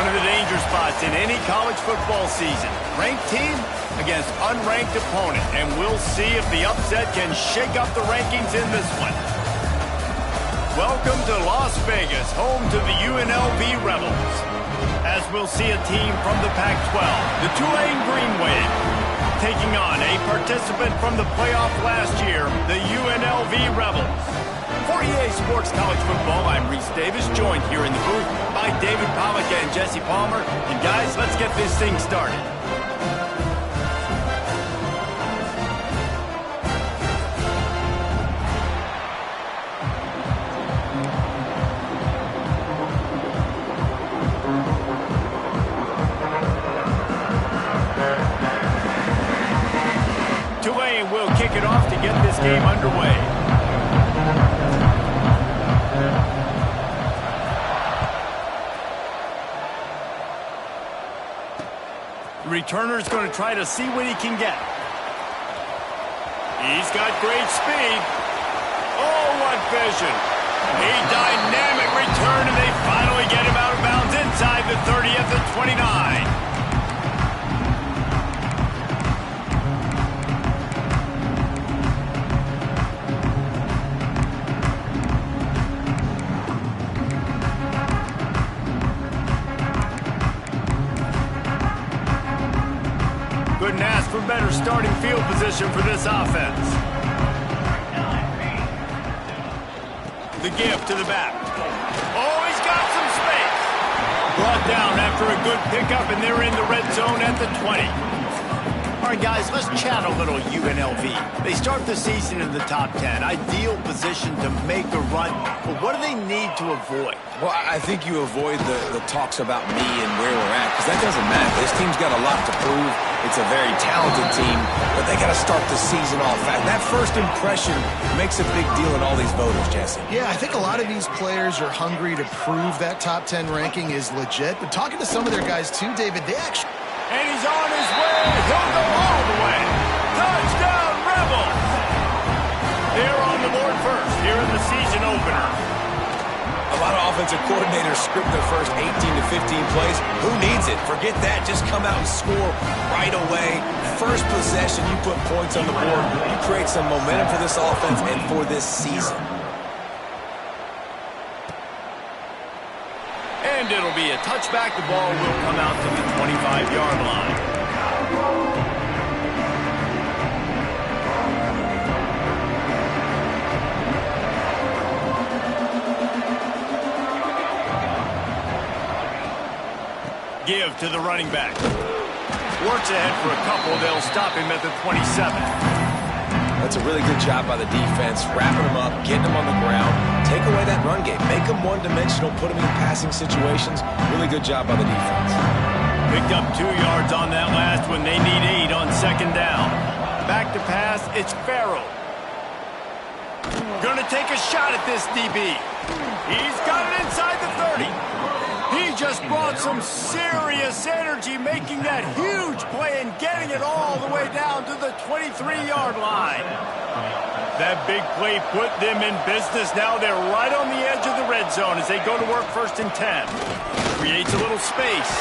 One of the danger spots in any college football season. Ranked team against unranked opponent. And we'll see if the upset can shake up the rankings in this one. Welcome to Las Vegas, home to the UNLV Rebels. As we'll see a team from the Pac-12, the Tulane Green Wave, taking on a participant from the playoff last year, the UNLV Rebels. For EA Sports College Football, I'm Reese Davis, joined here in the booth by David Pollack and Jesse Palmer. And guys, let's get this thing started. Tulane will kick it off to get this game underway. The returner's going to try to see what he can get. He's got great speed. Oh, what vision. A dynamic return, and they finally get him out of bounds inside the 30 at the 29. Couldn't ask for better starting field position for this offense. The give to the back. Oh, he's got some space. Brought down after a good pickup, and they're in the red zone at the 20. All right, guys, let's chat a little UNLV. They start the season in the top 10. Ideal position to make a run. But what do they need to avoid? Well, I think you avoid the talks about me and where we're at, because that doesn't matter. This team's got a lot to prove. It's a very talented team, but they got to start the season off fast. That first impression makes a big deal in all these voters, Jesse. Yeah, I think a lot of these players are hungry to prove that top 10 ranking is legit. But talking to some of their guys, too, David, they actually... And he's on his way. He'll go all the way. Touchdown, Rebels! They're on the board first here in the season opener. A lot of offensive coordinators script their first 18 to 15 plays. Who needs it? Forget that. Just come out and score right away. First possession, you put points on the board. You create some momentum for this offense and for this season. And it'll be a touchback. The ball will come out to the 25-yard line. Give to the running back. Works ahead for a couple. They'll stop him at the 27. That's a really good job by the defense, wrapping them up, getting them on the ground. Take away that run game. Make them one-dimensional, put them in passing situations. Really good job by the defense. Picked up 2 yards on that last one. They need 8 on second down. Back to pass, it's Farrell. Gonna take a shot at this DB. He's got it inside the 30. He just brought some serious energy, making that huge play and getting it all the way down to the 23-yard line. That big play put them in business. Now they're right on the edge of the red zone as they go to work 1st and 10. Creates a little space.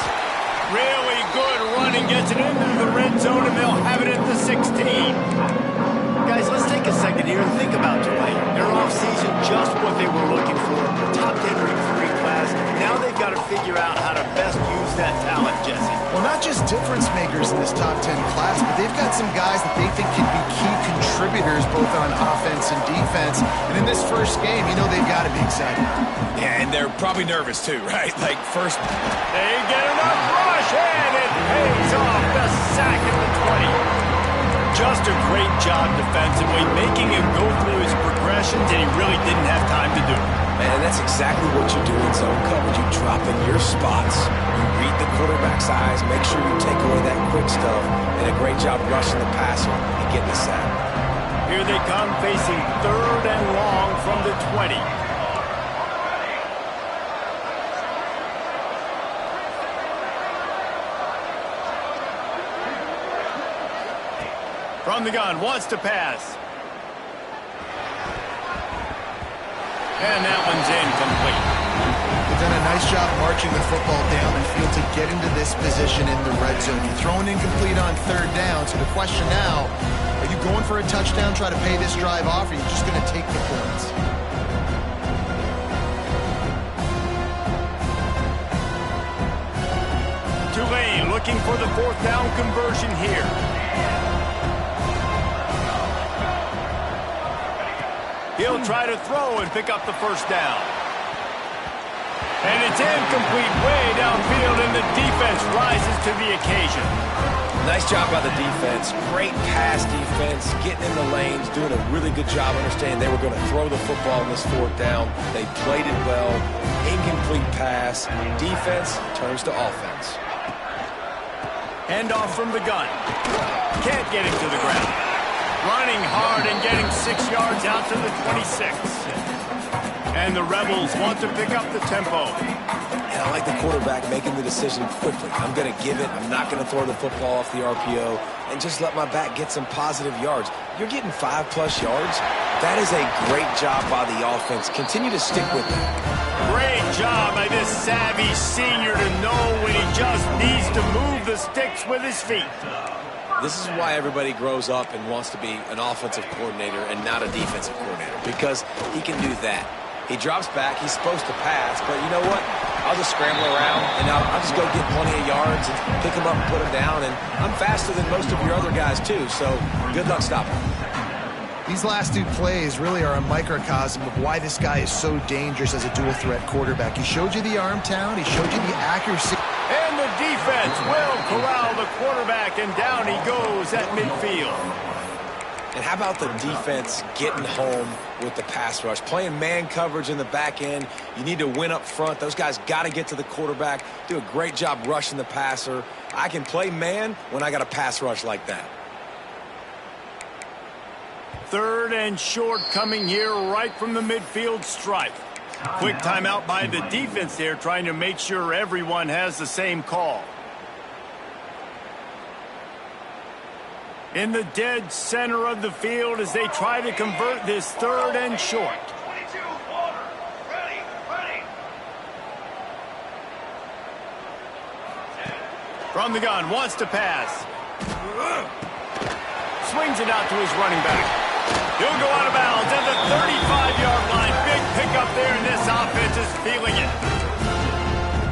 Really good running, gets it into the red zone, and they'll have it at the 16. Guys, let's take a second here and think about Tulane. Their offseason, just what they were looking for. Top 10 recruiting class. Now they've got to figure out how to best use that talent, Jesse. Well, not just difference makers in this top 10 class, but they've got some guys that they think can be key contributors both on offense and defense. And in this first game, you know they've got to be excited. Yeah, and they're probably nervous too, right? Like first... They get enough rush, and it pays off. The sack at the 20. Just a great job defensively, making him go through his progressions, and he really didn't have time to do it. Man, that's exactly what you do in zone coverage. You drop in your spots, you read the quarterback's eyes, make sure you take away that quick stuff, and a great job rushing the passer and getting the sack. Here they come, facing 3rd and long from the 20. From the gun, wants to pass. And that one's incomplete. The done a nice job marching the football down the field to get into this position in the red zone. You're throwing incomplete on third down, so the question now, are you going for a touchdown, try to pay this drive off, or are you just going to take the points? Tulane looking for the fourth down conversion here. He'll try to throw and pick up the first down. And it's incomplete way downfield, and the defense rises to the occasion. Nice job by the defense. Great pass defense, getting in the lanes, doing a really good job understanding they were going to throw the football on this fourth down. They played it well. Incomplete pass. Defense turns to offense. Handoff from the gun. Can't get him to the ground. Running hard and getting 6 yards out to the 26. And the Rebels want to pick up the tempo. And I like the quarterback making the decision quickly. I'm going to give it. I'm not going to throw the football off the RPO and just let my back get some positive yards. You're getting 5+ yards. That is a great job by the offense. Continue to stick with it. Great job by this savvy senior to know when he just needs to move the sticks with his feet. This is why everybody grows up and wants to be an offensive coordinator and not a defensive coordinator, because he can do that. He drops back. He's supposed to pass, but you know what? I'll just scramble around, and I'll just go get plenty of yards and pick him up and put him down, and I'm faster than most of your other guys, too, so good luck stopping him. These last two plays really are a microcosm of why this guy is so dangerous as a dual-threat quarterback. He showed you the arm talent. He showed you the accuracy. And the defense will corral the quarterback, and down he goes at midfield. And how about the defense getting home with the pass rush? Playing man coverage in the back end. You need to win up front. Those guys got to get to the quarterback, do a great job rushing the passer. I can play man when I got a pass rush like that. Third and short coming here right from the midfield stripe. Quick timeout by the defense there, trying to make sure everyone has the same call. In the dead center of the field as they try to convert this third and short. From the gun, wants to pass. Swings it out to his running back. He'll go out of bounds at the 35-yard line. Big pickup there, and this offense is feeling it.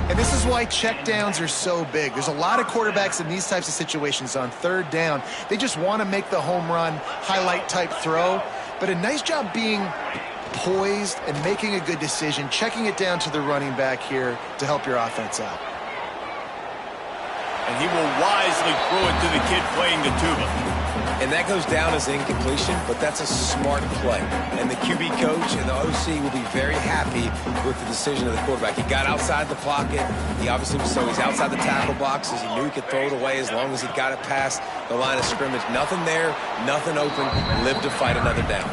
And this is why checkdowns are so big. There's a lot of quarterbacks in these types of situations on third down. They just want to make the home run, highlight-type throw. But a nice job being poised and making a good decision, checking it down to the running back here to help your offense out. And he will wisely throw it to the kid playing the tuba. And that goes down as incompletion, but that's a smart play. And the QB coach and the OC will be very happy with the decision of the quarterback. He got outside the pocket. He obviously was so he's outside the tackle boxes. He knew he could throw it away as long as he got it past the line of scrimmage. Nothing there, nothing open. Lived to fight another down.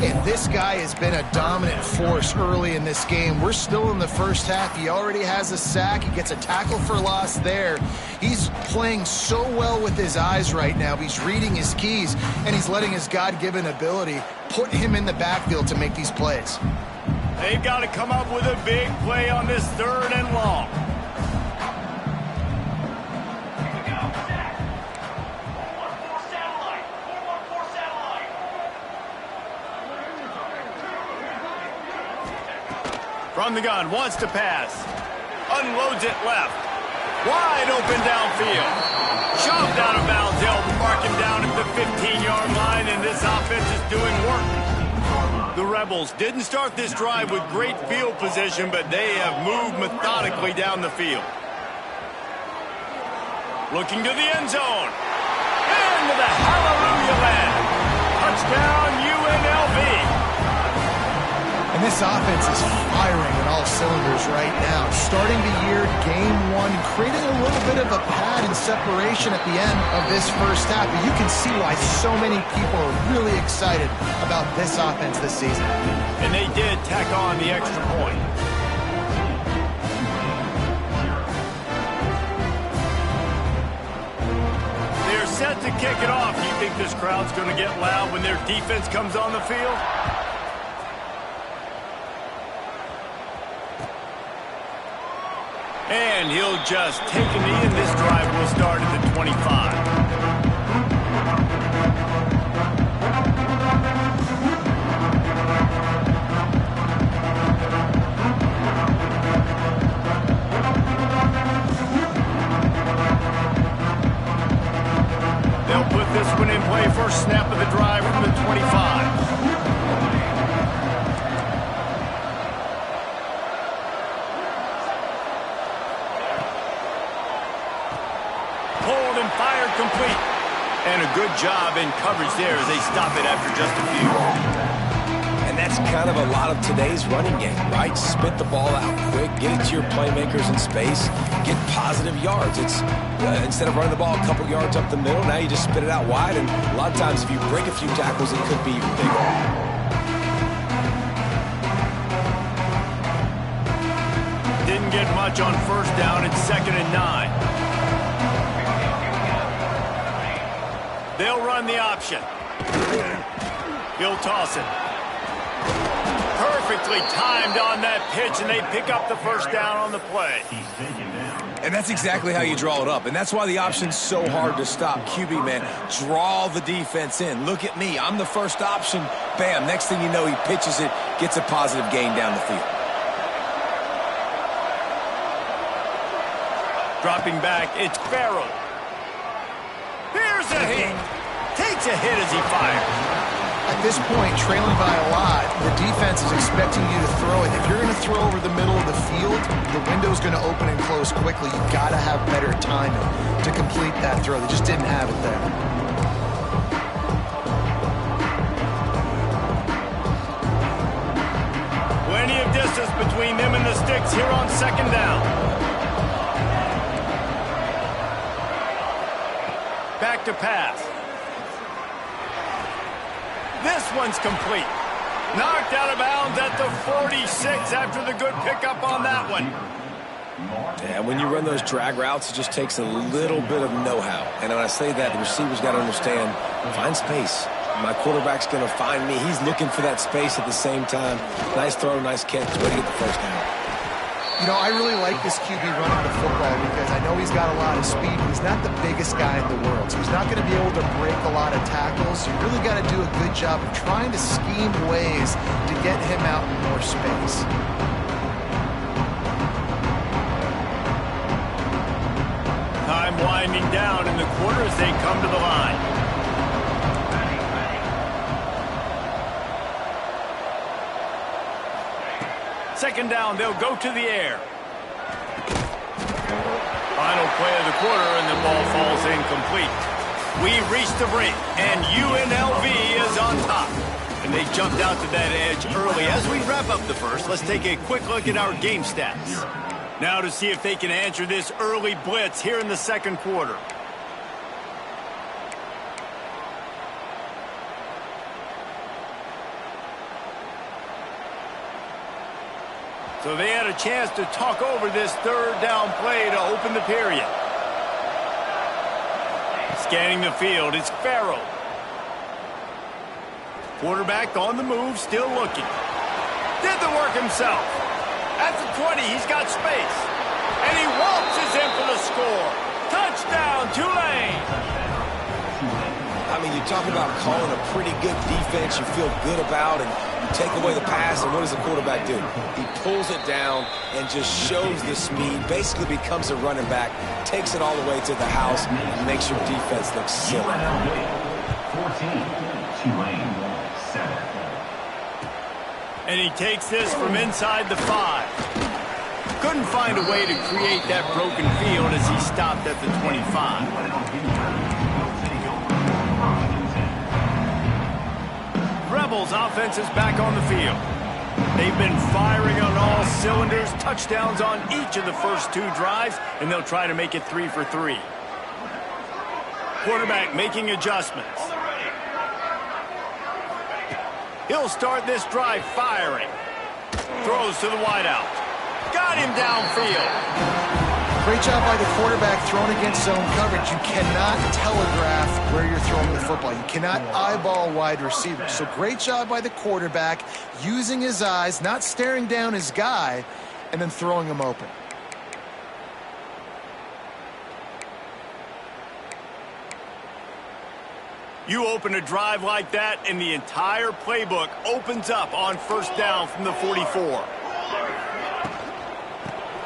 And this guy has been a dominant force early in this game. We're still in the first half. He already has a sack. He gets a tackle for loss there. He's playing so well with his eyes right now. He's reading his keys, and he's letting his God-given ability put him in the backfield to make these plays. They've got to come up with a big play on this third and long. From the gun, wants to pass. Unloads it left. Wide open downfield. Shoved out of bounds. They'll mark him down at the 15-yard line, and this offense is doing work. The Rebels didn't start this drive with great field position, but they have moved methodically down the field. Looking to the end zone. Into the hallelujah land. Touchdown, UNLV. And this offense is firing on all cylinders right now. Starting the year, game one, creating a little bit of a pad and separation at the end of this first half. But you can see why so many people are really excited about this offense this season. And they did tack on the extra point. They're set to kick it off. Do you think this crowd's going to get loud when their defense comes on the field? And he'll just take a knee, and this drive will start at the 25. They'll put this one in play. First snap of the drive from the 25. Pulled and fired complete. And a good job in coverage there as they stop it after just a few. And that's kind of a lot of today's running game, right? Spit the ball out quick, get it to your playmakers in space, get positive yards. It's instead of running the ball a couple yards up the middle, now you just spit it out wide. And a lot of times if you break a few tackles, it could be even bigger. Didn't get much on first down. It's 2nd and 9. They'll run the option. He'll toss it. Perfectly timed on that pitch, and they pick up the first down on the play. And that's exactly how you draw it up. And that's why the option's so hard to stop. QB, man, draw the defense in. Look at me. I'm the first option. Bam. Next thing you know, he pitches it, gets a positive gain down the field. Dropping back, it's Farrell. Here's a hit. Takes a hit as he fires. At this point, trailing by a lot, the defense is expecting you to throw it. If you're going to throw over the middle of the field, the window's going to open and close quickly. You've got to have better timing to complete that throw. They just didn't have it there. Plenty of distance between them and the sticks here on 2nd down. Back to pass. This one's complete. Knocked out of bounds at the 46 after the good pickup on that one. Yeah, when you run those drag routes, it just takes a little bit of know-how. And when I say that, the receiver's got to understand, find space. My quarterback's going to find me. He's looking for that space at the same time. Nice throw, nice catch. Way to get the first down. You know, I really like this QB running the football because I know he's got a lot of speed. He's not the biggest guy in the world, so he's not going to be able to break a lot of tackles. You really got to do a good job of trying to scheme ways to get him out in more space. Time winding down in the quarter as they come to the line. Second down, they'll go to the air. Final play of the quarter, and the ball falls incomplete. We've reached the break, and UNLV is on top. And they jumped out to that edge early. As we wrap up the first, let's take a quick look at our game stats. Now to see if they can answer this early blitz here in the second quarter. So they had a chance to talk over this third down play to open the period. Scanning the field, it's Farrell. Quarterback on the move, still looking. Did the work himself. At the 20, he's got space. And he waltzes in for the score. Touchdown, Tulane! I mean, you talk about calling a pretty good defense you feel good about, and you take away the pass, and what does the quarterback do? He pulls it down and just shows the speed, basically becomes a running back, takes it all the way to the house, and makes your defense look silly. 14, Tulane 7. And he takes this from inside the 5. Couldn't find a way to create that broken field as he stopped at the 25. Rebels offense is back on the field. They've been firing on all cylinders, touchdowns on each of the first 2 drives, and they'll try to make it 3 for 3. Quarterback making adjustments. He'll start this drive firing. Throws to the wideout. Got him downfield. Great job by the quarterback throwing against zone coverage. You cannot telegraph where you're throwing the football. You cannot eyeball wide receivers. So great job by the quarterback using his eyes, not staring down his guy, and then throwing him open. You open a drive like that, and the entire playbook opens up on first down from the 44.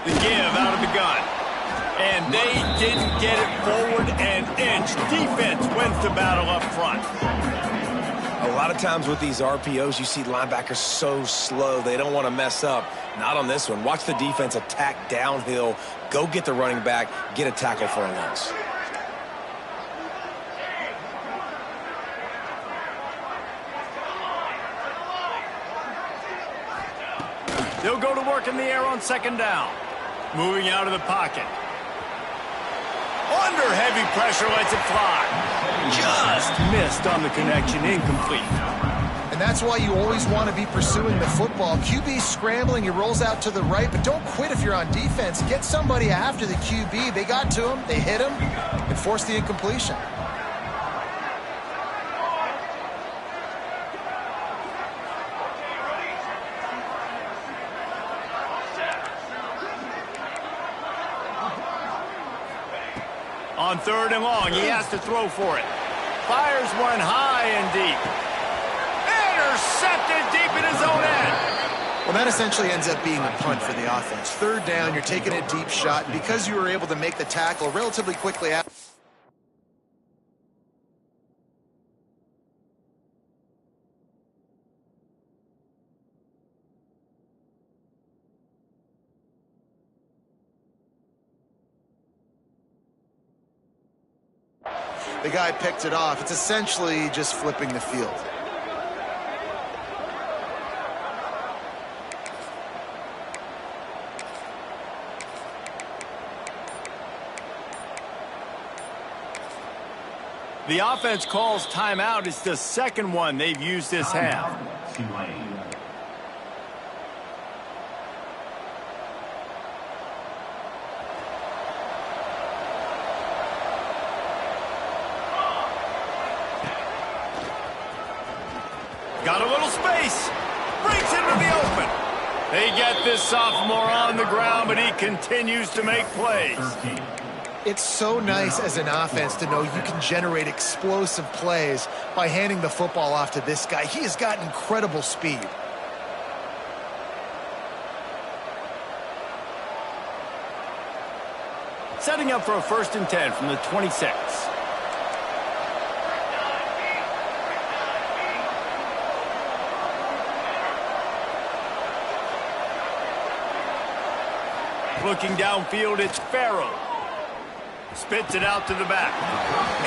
The give out of the gun. And they didn't get it forward an inch. Defense wins the battle up front. A lot of times with these RPOs, you see linebackers so slow, they don't want to mess up. Not on this one. Watch the defense attack downhill, go get the running back, get a tackle for a loss. They'll go to work in the air on second down. Moving out of the pocket. Under heavy pressure, lets it fly. Just missed on the connection, incomplete. And that's why you always want to be pursuing the football. QB's scrambling, he rolls out to the right, but don't quit if you're on defense. Get somebody after the QB. They got to him, they hit him, and forced the incompletion. On third and long, he has to throw for it. Fires one high and deep. Intercepted deep in his own end. Well, that essentially ends up being a punt for the offense. Third down, you're taking a deep shot, and because you were able to make the tackle relatively quickly after. The guy picked it off. It's essentially just flipping the field. The offense calls timeout. It's the second one they've used this half. Tulane. Got a little space. Breaks into the open. They get this sophomore on the ground, but he continues to make plays. 13. It's so nice as an offense to know you can generate explosive plays by handing the football off to this guy. He has got incredible speed. Setting up for a 1st and 10 from the 26. Looking downfield, it's Farrell. Spits it out to the back.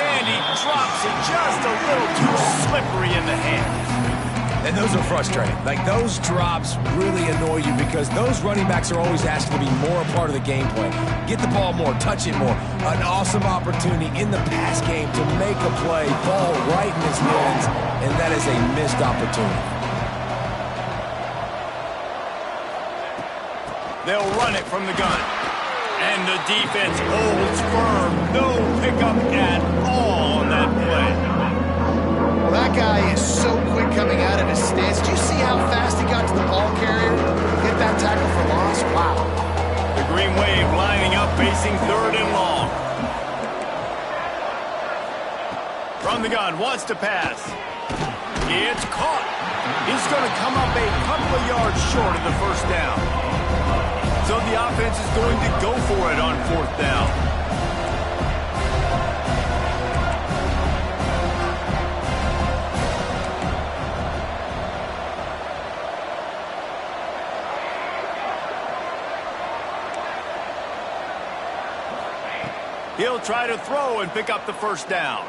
And he drops it just a little too slippery in the hands. And those are frustrating. Like, those drops really annoy you because those running backs are always asked to be more a part of the game plan. Get the ball more, touch it more. An awesome opportunity in the pass game to make a play, ball right in his hands, and that is a missed opportunity. They'll run it from the gun. And the defense holds firm. No pickup at all on that play. Well, that guy is so quick coming out of his stance. Do you see how fast he got to the ball carrier? Get that tackle for loss? Wow. The Green Wave lining up, facing 3rd and long. From the gun, wants to pass. It's caught. He's going to come up a couple of yards short of the 1st down. So the offense is going to go for it on 4th down. He'll try to throw and pick up the 1st down.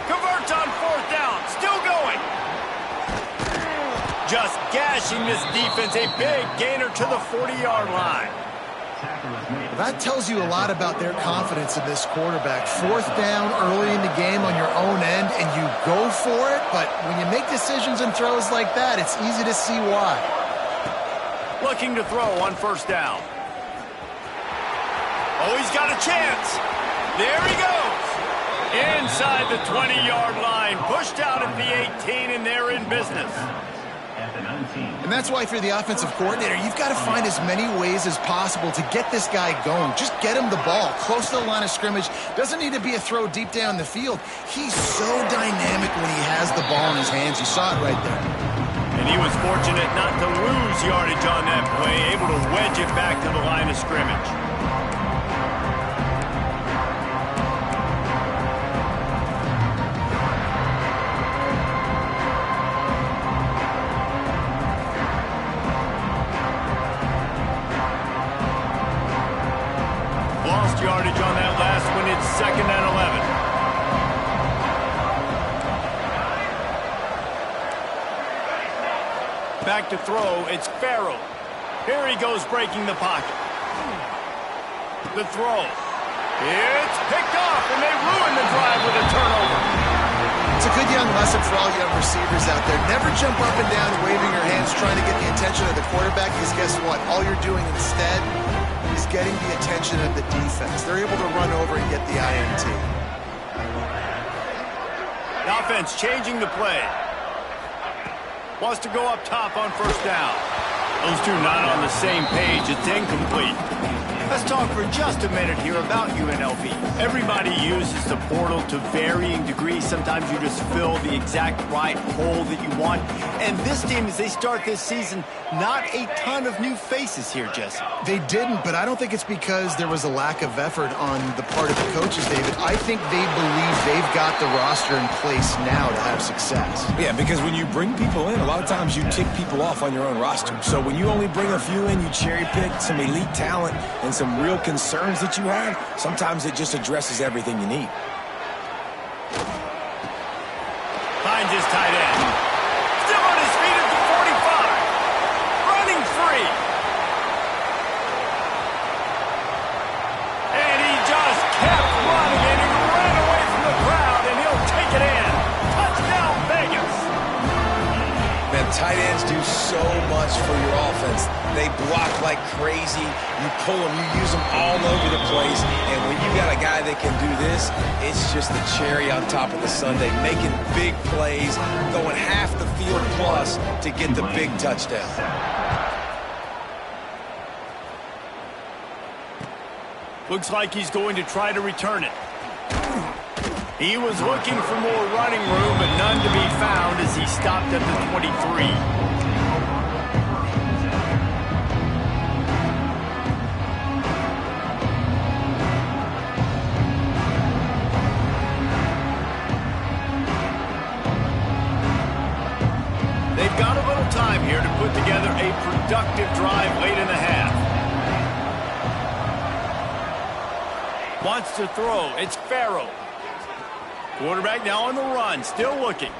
Converts on 4th down. Still going. Just gashing this defense. A big gainer to the 40-yard line. Well, that tells you a lot about their confidence in this quarterback. 4th down early in the game on your own end, and you go for it. But when you make decisions and throws like that, it's easy to see why. Looking to throw on 1st down. Oh, he's got a chance. There he goes. Inside the 20-yard line. Pushed out at the 18, and they're in business. at the 19. And that's why if you're the offensive coordinator, you've got to find as many ways as possible to get this guy going. Just get him the ball close to the line of scrimmage. Doesn't need to be a throw deep down the field. He's so dynamic when he has the ball in his hands. You saw it right there. And he was fortunate not to lose yardage on that play, able to wedge it back to the line of scrimmage. Lost yardage on that last one. It's 2nd and 11. Back to throw, it's Farrell. Here he goes breaking the pocket. The throw. It's picked off, and they ruin the drive with a turnover. It's a good young lesson for all young receivers out there. Never jump up and down waving your hands trying to get the attention of the quarterback, because guess what? All you're doing instead is getting the attention of the defense. They're able to run over and get the INT. The offense changing the play. Wants to go up top on 1st down. Those two not on the same page. It's incomplete. Let's talk for just a minute here about UNLV. Everybody uses the portal to varying degrees. Sometimes you just fill the exact right hole that you want. And this team, as they start this season, not a ton of new faces here, Jesse. They didn't, but I don't think it's because there was a lack of effort on the part of the coaches, David. I think they believe they've got the roster in place now to have success. Yeah, because when you bring people in, a lot of times you tick people off on your own roster. So when you only bring a few in, you cherry pick some elite talent and some real concerns that you have, sometimes it just addresses everything you need. Finds his tight end. Still on his feet at the 45. Running free. And he just kept running, and he ran away from the crowd, and he'll take it in. Touchdown, Vegas. Man, tight ends do so much for your offense. They block like crazy. You pull them, you use them all over the place. And when you got a guy that can do this, it's just the cherry on top of the sundae, making big plays, going half the field plus to get the big touchdown. Looks like he's going to try to return it. He was looking for more running room, but none to be found as he stopped at the 23. They've got a little time here to put together a productive drive late in the half. Wants to throw. It's Farrell. Quarterback now on the run, still looking.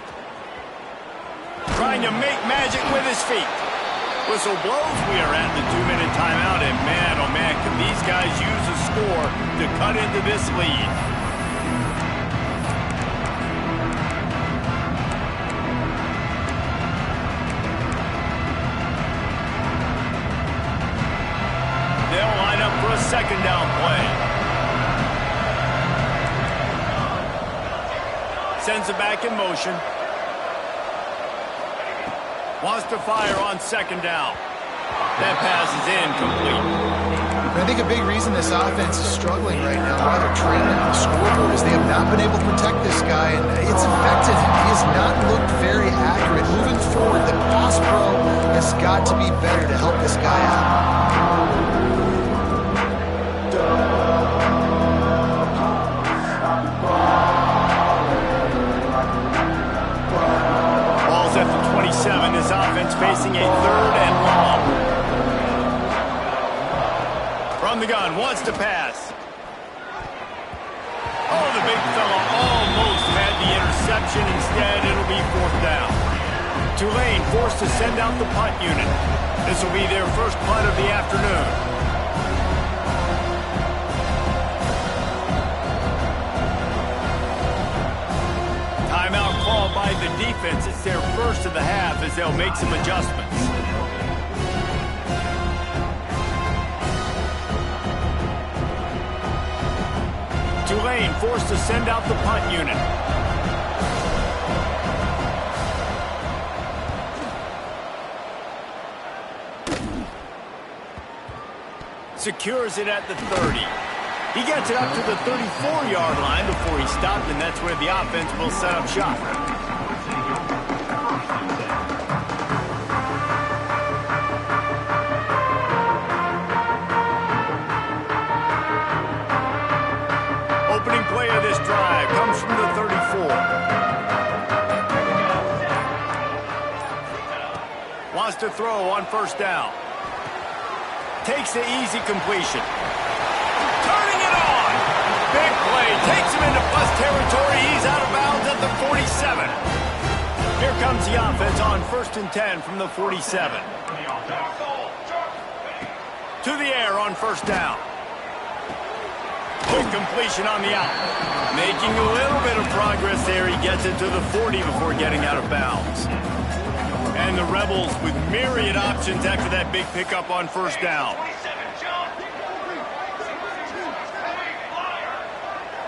Trying to make magic with his feet. Whistle blows. We are at the 2-minute timeout, and man, oh man, can these guys use a score to cut into this lead. They'll line up for a 2nd down play. Sends it back in motion. Wants to fire on 2nd down. That pass is incomplete. I think a big reason this offense is struggling right now, while they're trailing on the scoreboard, is they have not been able to protect this guy, and it's affected him. He has not looked very accurate. Moving forward, the pass pro has got to be better to help this guy out. At the 27, his offense facing a 3rd and long. From the gun, wants to pass. Oh, the big fella almost had the interception. Instead, it'll be 4th down. Tulane forced to send out the punt unit. This will be their first punt of the afternoon. Timeout called by the defense. It's their first of the half as they'll make some adjustments. Tulane forced to send out the punt unit. secures it at the 30. He gets it up to the 34-yard line before he stopped, and that's where the offense will set up shop. Opening play of this drive comes from the 34. Wants to throw on first down. Takes the easy completion. Turning it on. Big play. Takes him into bus territory. He's out of bounds at the 47. Here comes the offense on 1st and 10 from the 47. To the air on first down. Quick completion on the out. Making a little bit of progress there. He gets it to the 40 before getting out of bounds. And the Rebels with myriad options after that big pickup on first down.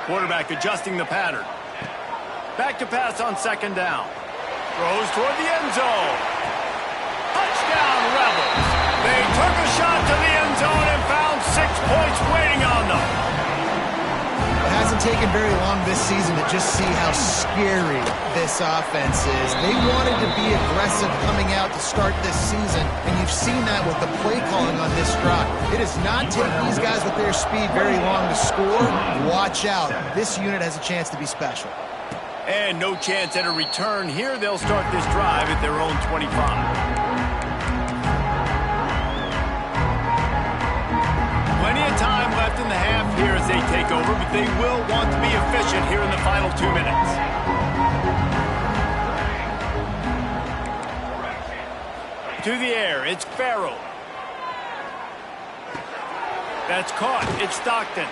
Quarterback adjusting the pattern. Back to pass on second down. Throws toward the end zone. Touchdown, Rebels. They took a shot to the end zone and found 6 points waiting on them. It hasn't taken very long this season to just see how scary this offense is. They wanted to be aggressive coming out to start this season, and you've seen that with the play calling on this drive. It does not take these guys with their speed very long to score. Watch out. This unit has a chance to be special. And no chance at a return here. They'll start this drive at their own 25. Plenty of time left in the half here as they take over, but they will want to be efficient here in the final 2 minutes. To the air, it's Farrell. That's caught. It's Stockton.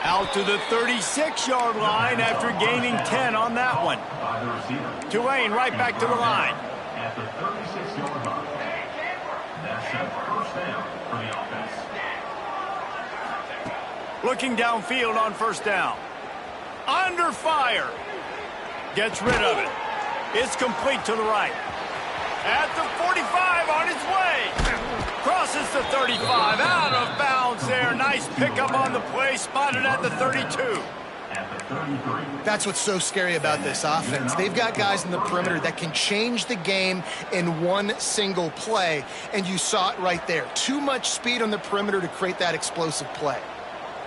Out to the 36-yard line after gaining 10 on that one. Tulane right back to the line. At the 36-yard line. That's a first down for the offense. Looking downfield on first down. Under fire. Gets rid of it. It's complete to the right. At the 45 on his way. Crosses the 35. Out of bounds there. Nice pickup on the play. Spotted at the 32. That's what's so scary about this offense. They've got guys in the perimeter that can change the game in one single play. And you saw it right there. Too much speed on the perimeter to create that explosive play.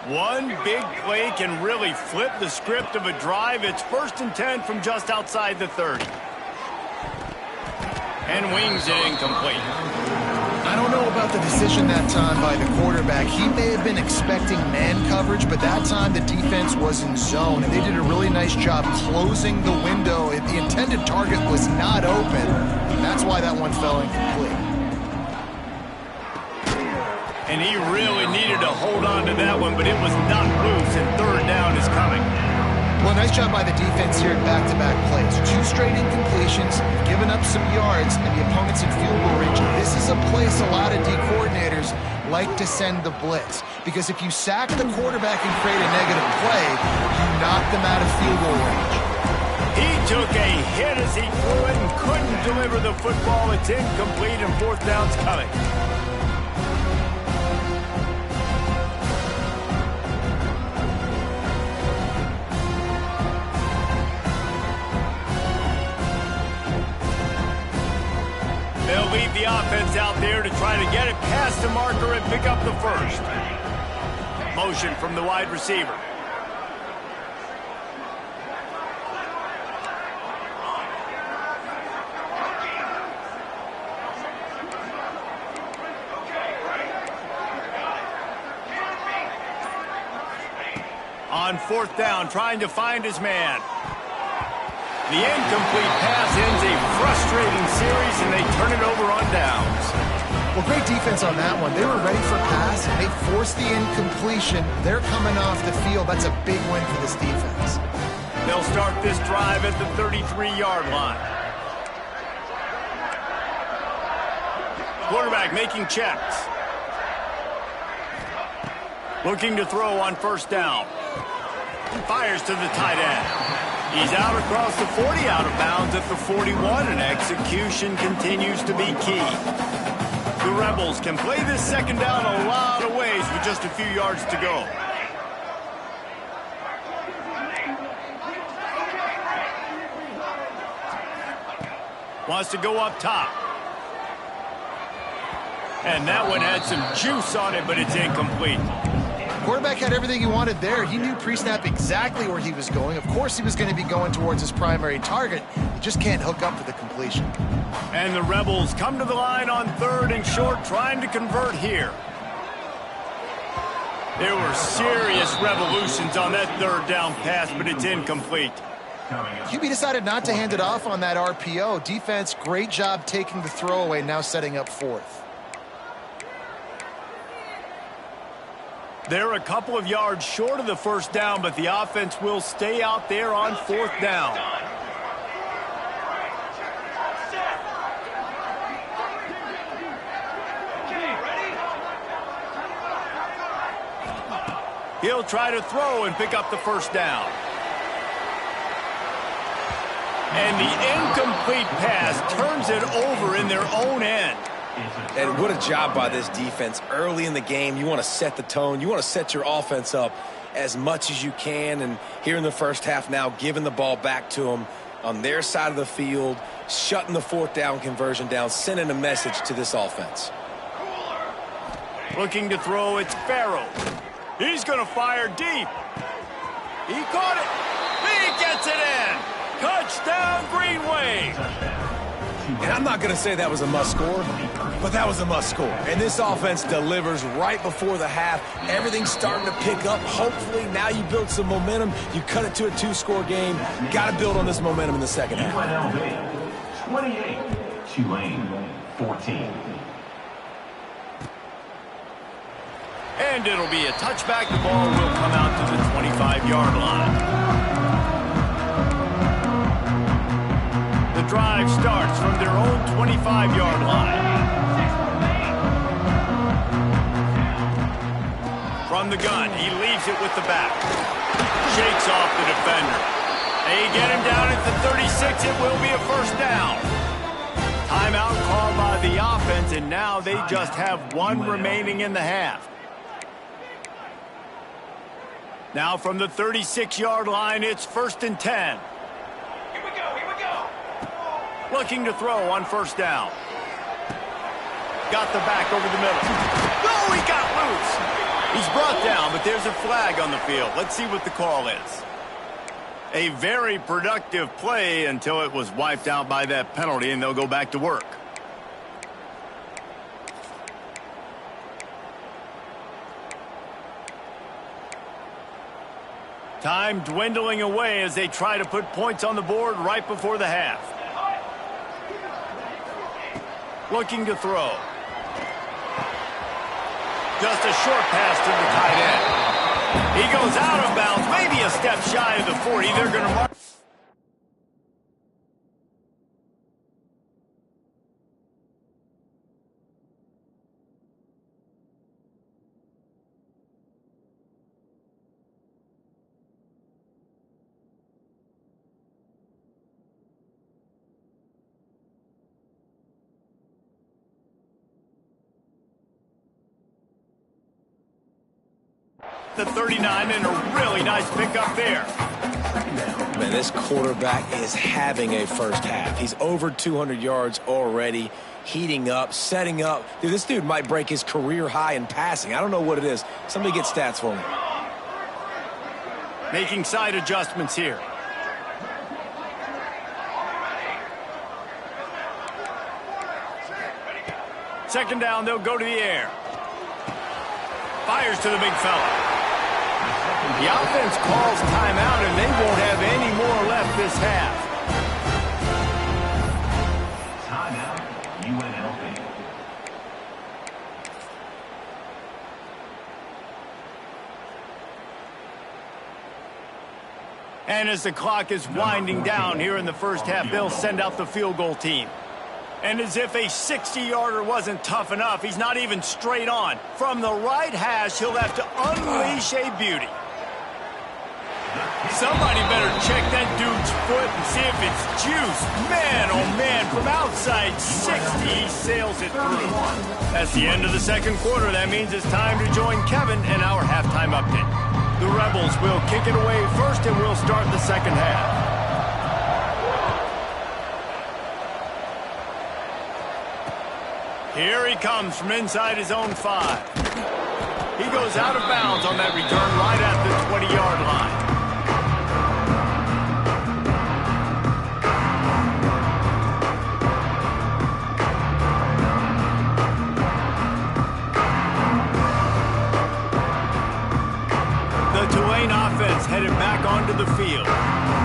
One big play can really flip the script of a drive. It's 1st and 10 from just outside the 30. And wings it incomplete. I don't know about the decision that time by the quarterback. He may have been expecting man coverage, but that time the defense was in zone, and they did a really nice job closing the window. The intended target was not open. That's why that one fell incomplete. And he really needed to hold on to that one, but it was not loose, and third down is coming. Well, nice job by the defense here in back-to-back plays. 2 straight incompletions, giving up some yards, and the opponent's in field goal range. This is a place a lot of D coordinators like to send the blitz, because if you sack the quarterback and create a negative play, you knock them out of field goal range. He took a hit as he threw it and couldn't deliver the football. It's incomplete, and fourth down's coming. They'll leave the offense out there to try to get it past the marker and pick up the first. Motion from the wide receiver. On fourth down, trying to find his man. The incomplete pass ends a frustrating series, and they turn it over on downs. Well, great defense on that one. They were ready for pass, and they forced the incompletion. They're coming off the field. That's a big win for this defense. They'll start this drive at the 33-yard line. Quarterback making checks. Looking to throw on first down. Fires to the tight end. He's out across the 40, out of bounds at the 41, and execution continues to be key. The Rebels can play this second down a lot of ways plays with just a few yards to go. Wants to go up top. And that one had some juice on it, but it's incomplete. Quarterback had everything he wanted there. He knew pre-snap exactly where he was going. Of course he was going to be going towards his primary target. He just can't hook up for the completion. And the Rebels come to the line on 3rd and short, trying to convert here. There were serious revolutions on that 3rd down pass, but it's incomplete. QB decided not to hand it off on that RPO. Defense, great job taking the throwaway, now setting up 4th. They're a couple of yards short of the 1st down, but the offense will stay out there on 4th down. He'll try to throw and pick up the 1st down. And the incomplete pass turns it over in their own end. And what a job by this defense. Early in the game, you want to set the tone. You want to set your offense up as much as you can. And here in the 1st half now, giving the ball back to them on their side of the field, shutting the 4th down conversion down, sending a message to this offense. Looking to throw, it's Farrell. He's going to fire deep. He caught it. He gets it in. Touchdown, Green Wave. And I'm not going to say that was a must-score, but that was a must-score. And this offense delivers right before the half. Everything's starting to pick up. Hopefully, now you build some momentum. You cut it to a 2-score game. Got to build on this momentum in the 2nd half. UNLV 28, Tulane 14. And it'll be a touchback. The ball will come out to the 25-yard line. The drive starts from their own 25-yard line. From the gun, he leaves it with the back. Shakes off the defender. They get him down at the 36. It will be a 1st down. Timeout called by the offense, and now they just have 1 remaining in the half. Now from the 36-yard line, it's 1st and 10. Looking to throw on 1st down. Got the back over the middle. No, he got loose. He's brought down, but there's a flag on the field. Let's see what the call is. A very productive play until it was wiped out by that penalty, and they'll go back to work. Time dwindling away as they try to put points on the board right before the half. Looking to throw. Just a short pass to the tight end. He goes out of bounds, maybe a step shy of the 40. They're going to mark. The 39 and a really nice pickup there. Man, this quarterback is having a 1st half. He's over 200 yards already, heating up, setting up. Dude, this dude might break his career high in passing. I don't know what it is. Somebody get stats for me. Making side adjustments here. Second down, they'll go to the air. Fires to the big fella. The offense calls timeout, and they won't have any more left this half. Timeout, UNLV. And as the clock is winding down here in the 1st half, they'll send out the field goal team. And as if a 60-yarder wasn't tough enough, he's not even straight on. From the right hash, he'll have to unleash a beauty. Somebody better check that dude's foot and see if it's juice. Man, oh man, from outside 60, he sails it through. That's the end of the second quarter. That means it's time to join Kevin in our halftime update. The Rebels will kick it away first, and we'll start the second half. Here he comes from inside his own 5. He goes out of bounds on that return right at the 20-yard line. Tulane offense headed back onto the field.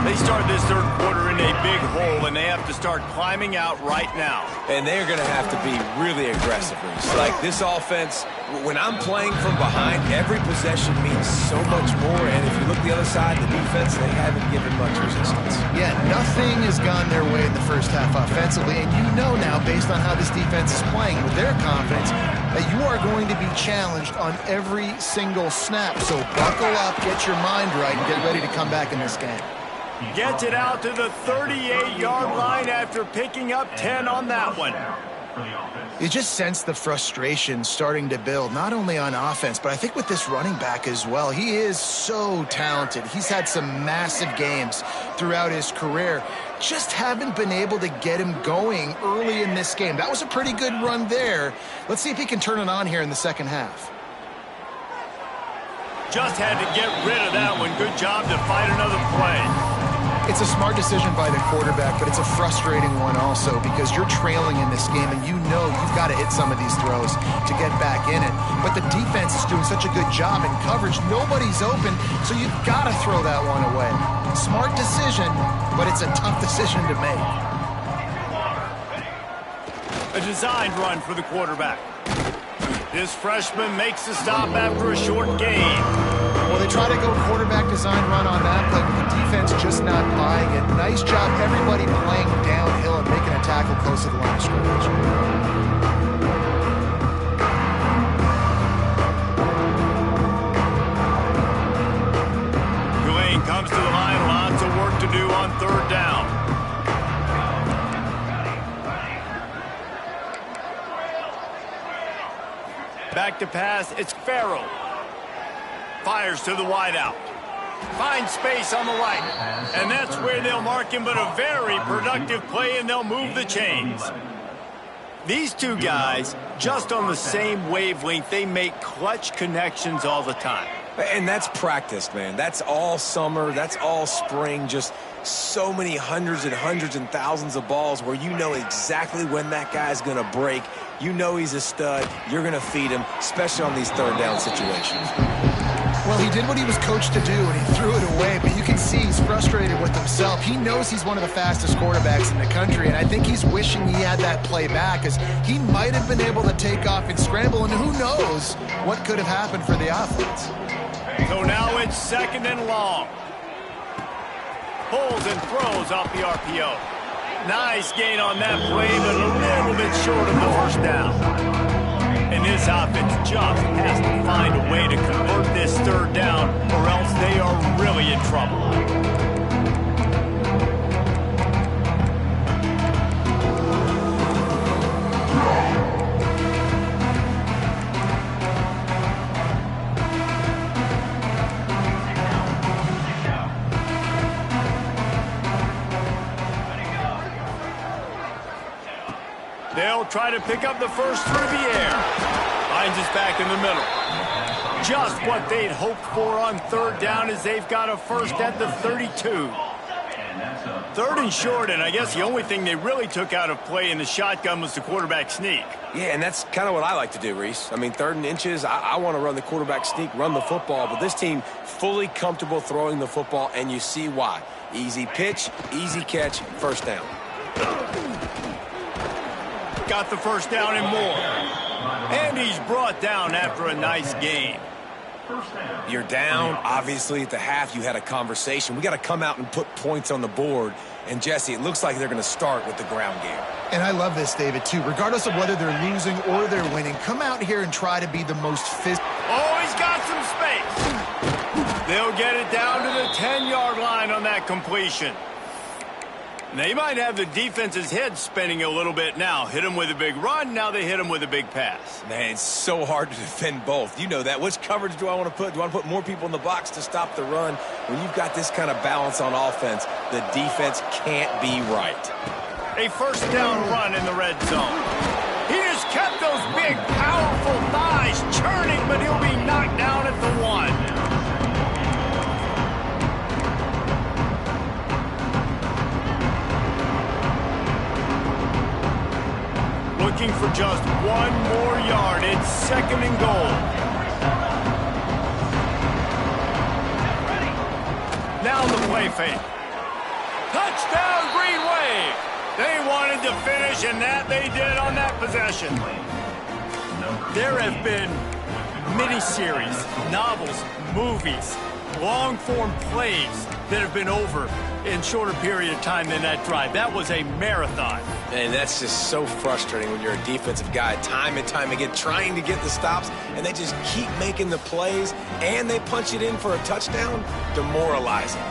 They start this third quarter in a big hole, and they have to start climbing out right now. And they're going to have to be really aggressive. Like this offense, when I'm playing from behind, every possession means so much more. And if you look the other side, the defense, they haven't given much resistance. Yeah, nothing has gone their way in the first half offensively. And you know now, based on how this defense is playing with their confidence, that you are going to be challenged on every single snap. So buckle up, get your mind right, and get ready to come back in this game. Gets it out to the 38-yard line after picking up 10 on that one. You just sense the frustration starting to build, not only on offense, but I think with this running back as well. He is so talented. He's had some massive games throughout his career. Just haven't been able to get him going early in this game. That was a pretty good run there. Let's see if he can turn it on here in the second half. Just had to get rid of that one. Good job to fight another play. It's a smart decision by the quarterback, but it's a frustrating one also because you're trailing in this game and you know you've got to hit some of these throws to get back in it. But the defense is doing such a good job in coverage. Nobody's open, so you've got to throw that one away. Smart decision, but it's a tough decision to make. A designed run for the quarterback. This freshman makes the stop after a short gain. Well, they try to go quarterback design run on that, but the defense just not buying it. Nice job, everybody playing downhill and making a tackle close to the line of scrimmage. Tulane comes to the line, lots of work to do on third down. Back to pass, it's Farrell. Fires to the wideout. Finds space on the right. And that's where they'll mark him, but a very productive play, and they'll move the chains. These two guys, just on the same wavelength, they make clutch connections all the time. And that's practice, man. That's all summer. That's all spring. Just so many hundreds and thousands of balls where you know exactly when that guy's going to break. You know he's a stud. You're going to feed him, especially on these third down situations. Well, he did what he was coached to do, and he threw it away, but you can see he's frustrated with himself. He knows he's one of the fastest quarterbacks in the country, and I think he's wishing he had that play back, because he might have been able to take off and scramble, and who knows what could have happened for the offense. So now it's second and long. Pulls and throws off the RPO. Nice gain on that play, but a little bit short of the first down. And this offense just has to find a way to convert this third down, or else they are really in trouble. They'll try to pick up the first through the air. Finds us back in the middle. Just what they'd hoped for on third down, as they've got a first at the 32. Third and short, and I guess the only thing they really took out of play in the shotgun was the quarterback sneak. Yeah, and that's kind of what I like to do, Reese. I mean, third and inches, I want to run the quarterback sneak, run the football, but this team fully comfortable throwing the football, and you see why. Easy pitch, easy catch, first down. Got the first down and more. And he's brought down after a nice game. You're down. Obviously, at the half, you had a conversation. We got to come out and put points on the board. And, Jesse, it looks like they're going to start with the ground game. And I love this, David, too. Regardless of whether they're losing or they're winning, come out here and try to be the most physical. Oh, he's got some space. They'll get it down to the 10-yard that completion. They might have the defense's head spinning a little bit now. Hit them with a big run, now they hit them with a big pass. Man, it's so hard to defend both. You know that. Which coverage do I want to put? Do I want to put more people in the box to stop the run? When you've got this kind of balance on offense, the defense can't be right. A first down run in the red zone. He just kept those big, powerful thighs churning, but he'll be knocked down at the 1. Looking for just 1 more yard. It's 2nd and goal. Now the play fake. Touchdown, Green Wave. They wanted to finish, and that they did on that possession. There have been miniseries, novels, movies, long-form plays that have been over in shorter period of time than that drive. That was a marathon. And that's just so frustrating when you're a defensive guy, time and time again, trying to get the stops, and they just keep making the plays, and they punch it in for a touchdown. Demoralizing.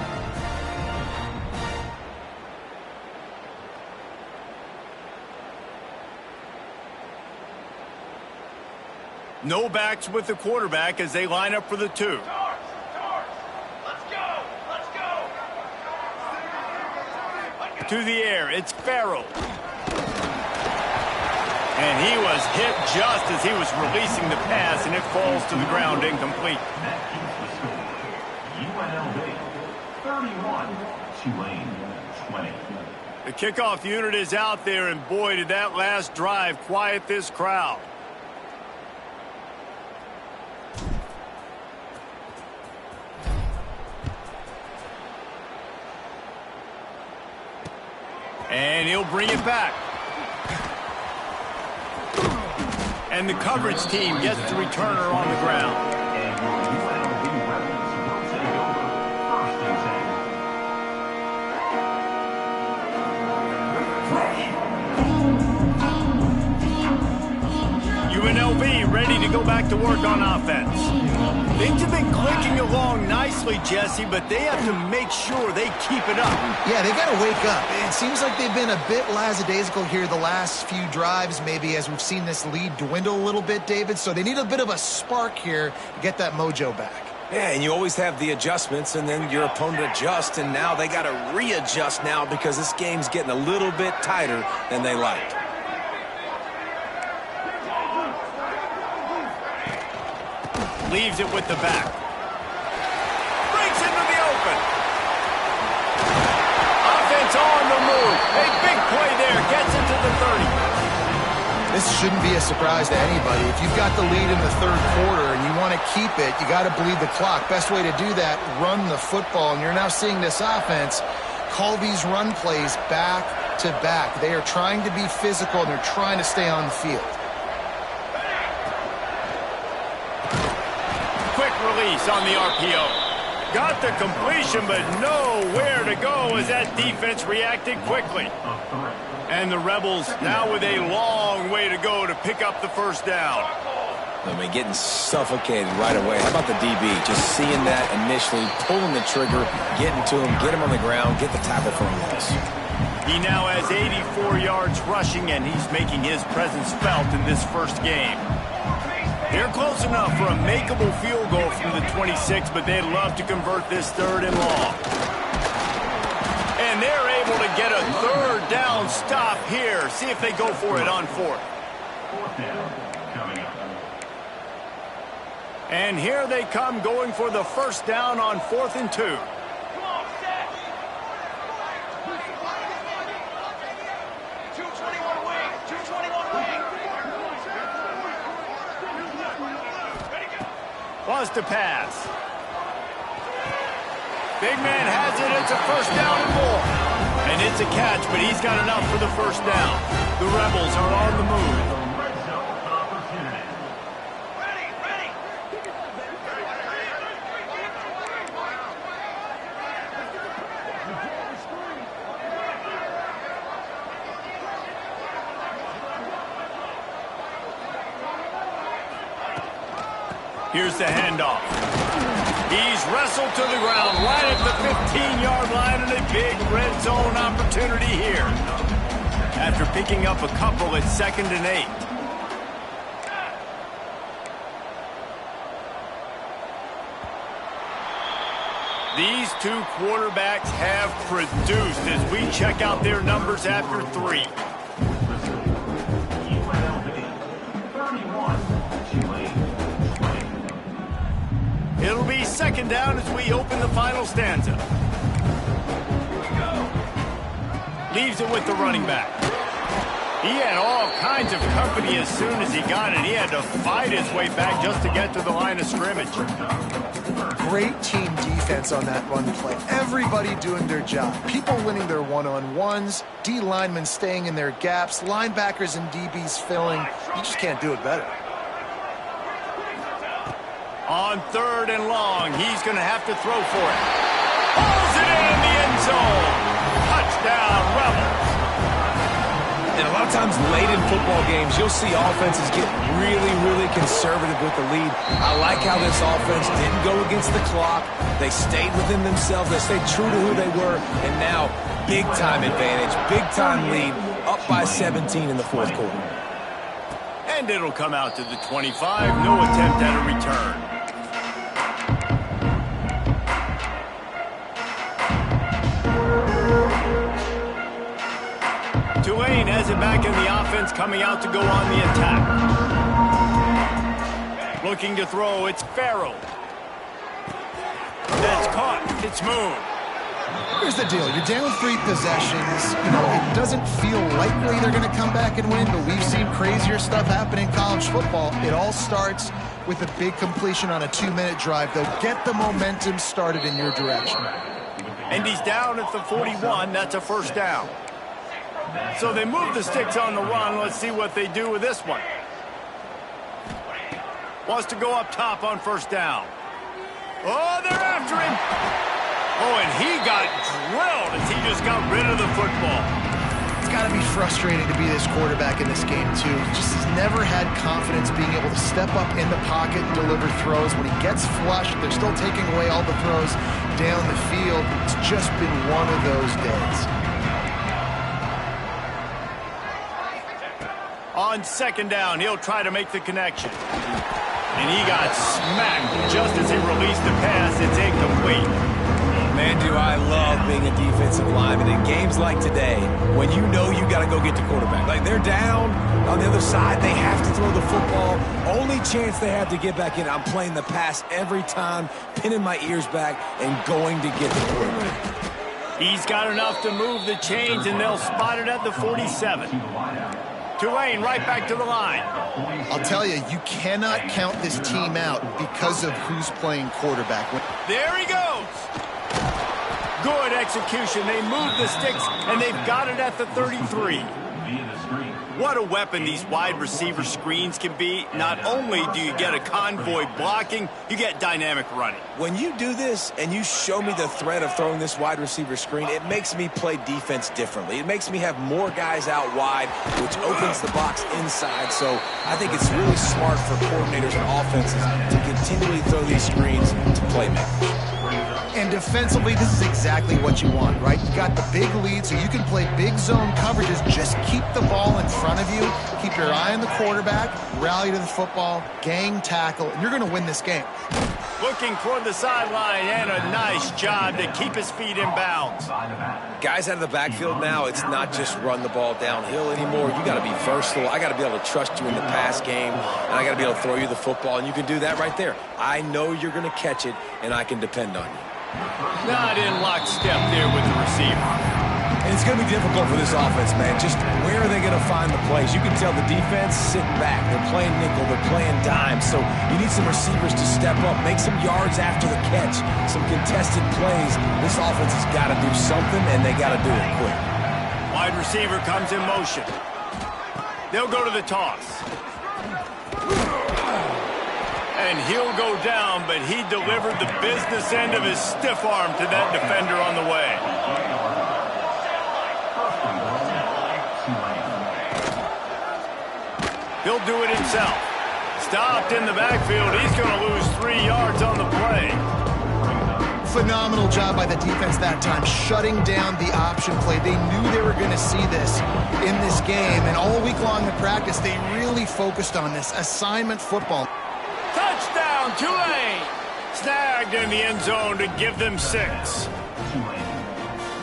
No backs with the quarterback as they line up for the 2. To the air, it's Farrell. And he was hit just as he was releasing the pass, and it falls to the ground incomplete. That keeps the score. UNLV 31, Tulane 20. The kickoff unit is out there, and boy, did that last drive quiet this crowd. And he'll bring it back. And the coverage team gets the returner on the ground. And UNLV Rebels will take over 1st and 10. UNLV ready to go back to work on offense. Things have been clicking along nicely, Jesse, but they have to make sure they keep it up. Yeah, they got to wake up. It seems like they've been a bit lackadaisical here the last few drives, maybe, as we've seen this lead dwindle a little bit, David. So they need a bit of a spark here to get that mojo back. Yeah, and you always have the adjustments, and then your opponent adjusts, and now they got to readjust now because this game's getting a little bit tighter than they like. Leaves it with the back. Breaks into the open. Offense on the move. A big play there. Gets into the 30. This shouldn't be a surprise to anybody. If you've got the lead in the 3rd quarter and you want to keep it, you got to bleed the clock. Best way to do that, run the football. And you're now seeing this offense call these run plays back to back. They are trying to be physical, and they're trying to stay on the field. Release on the RPO. Got the completion, but nowhere to go as that defense reacted quickly. And the Rebels now with a long way to go to pick up the 1st down. I mean, getting suffocated right away. How about the DB? Just seeing that initially, pulling the trigger, getting to him, get him on the ground, get the tackle for a loss. He now has 84 yards rushing, and he's making his presence felt in this 1st game. They're close enough for a makeable field goal from the 26, but they'd love to convert this 3rd and long. And they're able to get a 3rd down stop here. See if they go for it on 4th. 4th down coming up. And here they come going for the 1st down on 4th and 2. Wants to pass. Big man has it. It's a 1st down and more. And it's a catch, but he's got enough for the 1st down. The Rebels are on the move. Red zone opportunity. Ready. Here's the handoff. He's wrestled to the ground right at the 15-yard line, and zone opportunity here. After picking up a couple at 2nd and 8. These two quarterbacks have produced as we check out their numbers after 3. UNLV, 31, Tulane, 20. It'll be 2nd down as we open the final stanza. Leaves it with the running back. He had all kinds of company as soon as he got it. He had to fight his way back just to get to the line of scrimmage. Great team defense on that run play. Everybody doing their job. People winning their one-on-ones, D linemen staying in their gaps, linebackers and DBs filling. You just can't do it better. On 3rd and long, he's going to have to throw for it. Pulls it in the end zone. Touchdown, Rebels. And a lot of times late in football games, you'll see offenses get really, really conservative with the lead. I like how this offense didn't go against the clock. They stayed within themselves. They stayed true to who they were. And now, big-time advantage, big-time lead, up by 17 in the 4th quarter. And it'll come out to the 25. No attempt at a return. Tulane has it back in the offense, coming out to go on the attack. Looking to throw, it's Farrell. That's caught. It's moved. Here's the deal. You're down 3 possessions. You know, it doesn't feel likely they're going to come back and win, but we've seen crazier stuff happen in college football. It all starts with a big completion on a 2-minute drive. They'll get the momentum started in your direction. And he's down at the 41. That's a 1st down. So they move the sticks on the run. Let's see what they do with this one. Wants to go up top on 1st down. Oh, they're after him. Oh, and he got drilled as he just got rid of the football. It's got to be frustrating to be this quarterback in this game, too. He just has never had confidence being able to step up in the pocket and deliver throws. When he gets flushed, they're still taking away all the throws down the field. It's just been one of those days. On 2nd down, he'll try to make the connection. And he got smacked just as he released the pass. It's incomplete. Man, do I love being a defensive lineman in games like today when you know you got to go get the quarterback. Like, they're down on the other side. They have to throw the football. Only chance they have to get back in. I'm playing the pass every time, pinning my ears back and going to get the quarterback. He's got enough to move the chains, and they'll spot it at the 47. Tulane right back to the line. I'll tell you, you cannot count this team out because of who's playing quarterback. There he goes. Good execution. They move the sticks, and they've got it at the 33. What a weapon these wide receiver screens can be. Not only do you get a convoy blocking, you get dynamic running. When you do this and you show me the threat of throwing this wide receiver screen, it makes me play defense differently. It makes me have more guys out wide, which opens the box inside. So I think it's really smart for coordinators and offenses to continually throw these screens to playmakers. And defensively, this is exactly what you want, right? You got the big lead, so you can play big zone coverages. Just keep the ball in front of you. Keep your eye on the quarterback. Rally to the football. Gang tackle. And you're going to win this game. Looking toward the sideline, and a nice job to keep his feet in bounds. Guys out of the backfield now, it's not just run the ball downhill anymore. You got to be versatile. I got to be able to trust you in the pass game, and I got to be able to throw you the football, and you can do that right there. I know you're going to catch it, and I can depend on you. Not in lockstep there with the receiver. And it's going to be difficult for this offense, man. Just where are they going to find the plays? You can tell the defense sitting back. They're playing nickel. They're playing dime. So you need some receivers to step up, make some yards after the catch, some contested plays. This offense has got to do something, and they got to do it quick. Wide receiver comes in motion. They'll go to the toss. And he'll go down, but he delivered the business end of his stiff arm to that defender on the way. He'll do it himself. Stopped in the backfield. He's going to lose 3 yards on the play. Phenomenal job by the defense that time, shutting down the option play. They knew they were going to see this in this game, and all week long in practice, they really focused on this assignment football. Touchdown, Tulane! Snagged in the end zone to give them 6.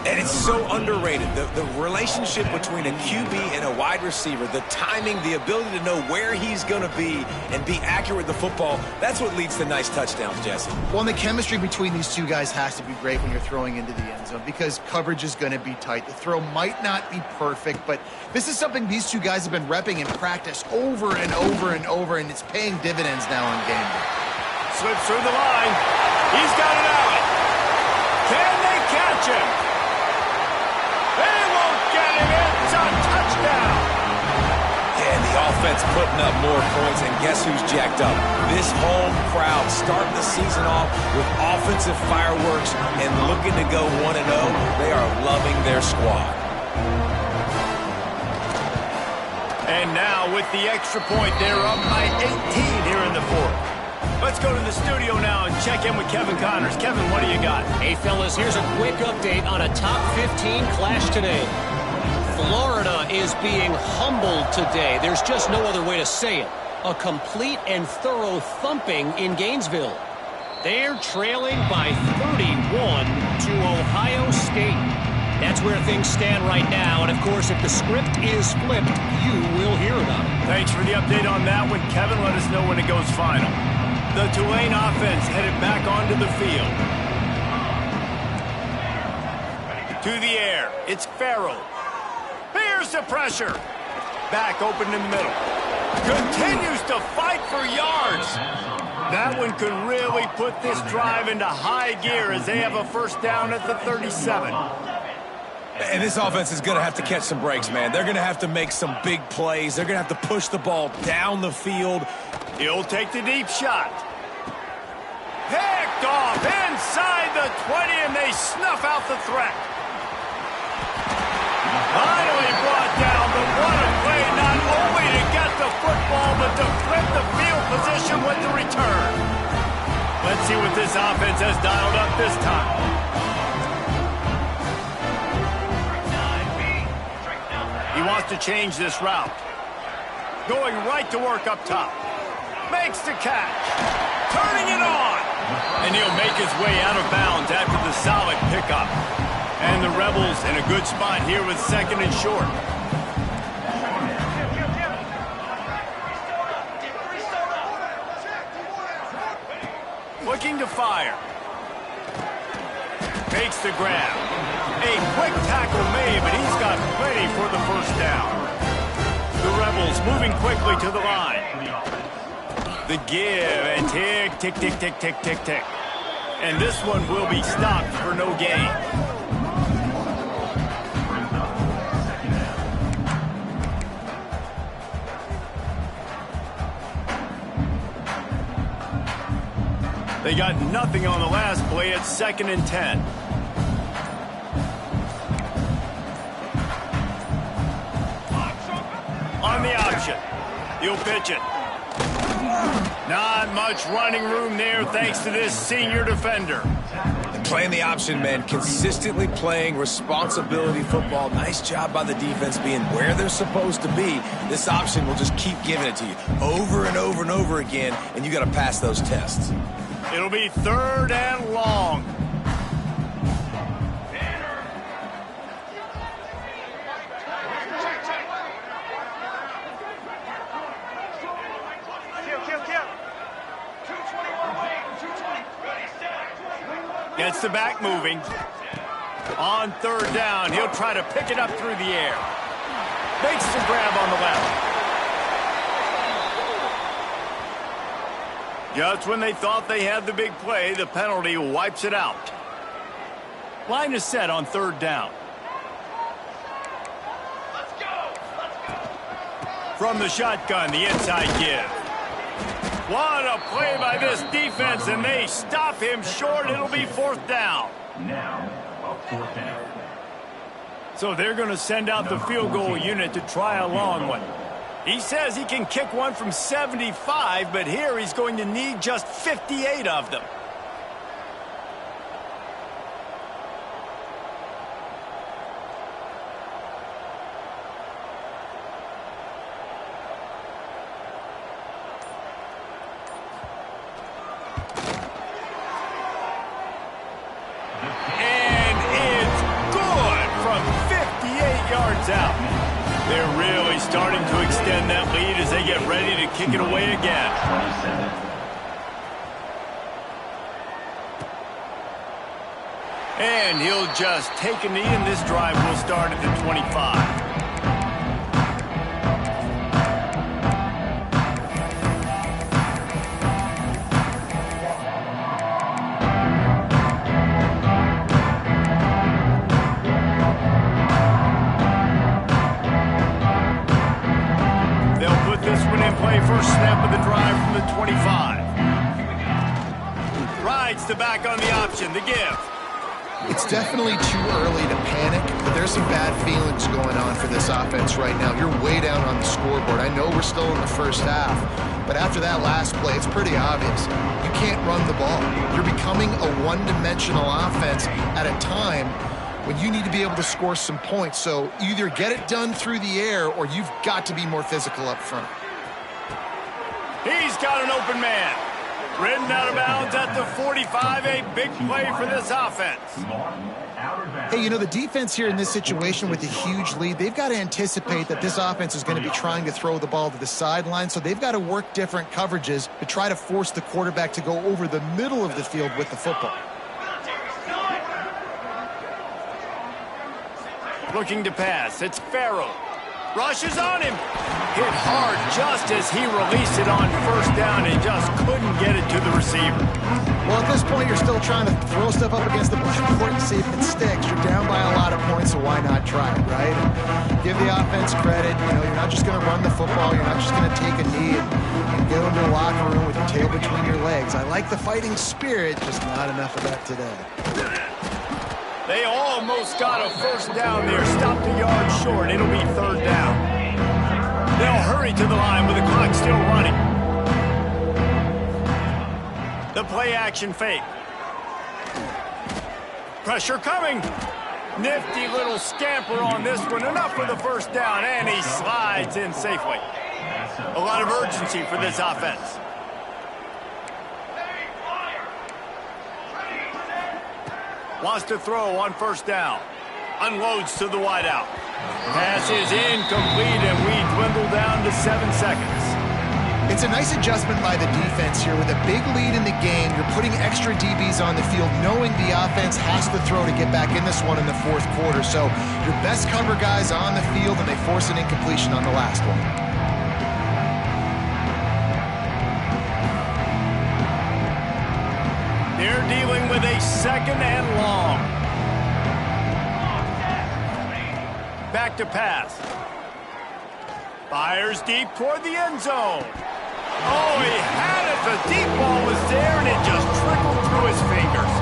And it's so underrated. The relationship between a QB and a wide receiver, the timing, the ability to know where he's going to be and be accurate with the football, that's what leads to nice touchdowns, Jesse. Well, and the chemistry between these two guys has to be great when you're throwing into the end zone because coverage is going to be tight. The throw might not be perfect, but this is something these two guys have been repping in practice over and over and over, and it's paying dividends now on game day. Slips through the line. He's got it out. Can they catch him? They won't get him. It's a touchdown. Yeah, and the offense putting up more points, and guess who's jacked up? This home crowd starting the season off with offensive fireworks and looking to go 1-0. They are loving their squad. And now with the extra point, they're up by 18 here in the fourth. Let's go to the studio now and check in with Kevin Connors. Kevin, what do you got? Hey, fellas, here's a quick update on a top 15 clash today. Florida is being humbled today. There's just no other way to say it. A complete and thorough thumping in Gainesville. They're trailing by 31 to Ohio State. That's where things stand right now. And, of course, if the script is flipped, you will hear about it. Thanks for the update on that one, Kevin. Let us know when it goes final. The Tulane offense headed back onto the field. To the air. It's Farrell. Here's the pressure. Back open in the middle. Continues to fight for yards. That one could really put this drive into high gear as they have a first down at the 37. And this offense is going to have to catch some breaks, man. They're going to have to make some big plays. They're going to have to push the ball down the field. He'll take the deep shot. Picked off inside the 20, and they snuff out the threat. Finally brought down, but what a play, not only to get the football, but to flip the field position with the return. Let's see what this offense has dialed up this time. He wants to change this route. Going right to work up top. Makes the catch. Turning it on. And he'll make his way out of bounds after the solid pickup. And the Rebels in a good spot here with second and short. Looking to fire. Makes the grab. A quick tackle made, but he's got plenty for the first down. The Rebels moving quickly to the line. The give, and tick, tick, tick, tick, tick, tick, tick. And this one will be stopped for no gain. They got nothing on the last play at 2nd and 10. On the option. He'll pitch it. Not much running room there thanks to this senior defender. Playing the option, man. Consistently playing responsibility football. Nice job by the defense being where they're supposed to be. This option will just keep giving it to you over and over and over again, and you got to pass those tests. It'll be 3rd and long. Gets the back moving. On 3rd down, he'll try to pick it up through the air. Makes the grab on the left. Just when they thought they had the big play, the penalty wipes it out. Line is set on 3rd down. From the shotgun, the inside give. What a play by this defense, and they stop him short. It'll be 4th down. Now, a 4th down. So they're going to send out the field goal unit to try a long one. He says he can kick one from 75, but here he's going to need just 58 of them. yards out. They're really starting to extend that lead as they get ready to kick it away again. And he'll just take a knee, and this drive will start at the 25. First snap of the drive from the 25. Rides the back on the option, the give. It's definitely too early to panic, but there's some bad feelings going on for this offense right now. You're way down on the scoreboard. I know we're still in the first half, but after that last play, it's pretty obvious. You can't run the ball. You're becoming a one-dimensional offense at a time when you need to be able to score some points. So either get it done through the air or you've got to be more physical up front. He's got an open man. Ridden out of bounds at the 45, a big play for this offense. Hey, you know, the defense here in this situation with a huge lead, they've got to anticipate that this offense is going to be trying to throw the ball to the sideline, so they've got to work different coverages to try to force the quarterback to go over the middle of the field with the football. Looking to pass, it's Farrell. Rushes on him. Hit hard just as he released it on first down and just couldn't get it to the receiver. Well, at this point, you're still trying to throw stuff up against the blackboard and see if it sticks. You're down by a lot of points, so why not try it, right? And give the offense credit. You know, you're not just going to run the football. You're not just going to take a knee and go into the locker room with your tail between your legs. I like the fighting spirit, just not enough of that today. They almost got a first down there. Stopped a yard short. It'll be third down. They'll hurry to the line with the clock still running. The play action fake. Pressure coming. Nifty little scamper on this one. Enough for the first down, and he slides in safely. A lot of urgency for this offense. Wants to throw on first down. Unloads to the wideout. Pass is incomplete, and we dwindle down to 7 seconds. It's a nice adjustment by the defense here. With a big lead in the game, you're putting extra DBs on the field, knowing the offense has to throw to get back in this one in the fourth quarter. So your best cover guys on the field, and they force an incompletion on the last one. They're dealing with a second and long. Back to pass. Fires deep toward the end zone. Oh, he had it. The deep ball was there, and it just trickled through his fingers.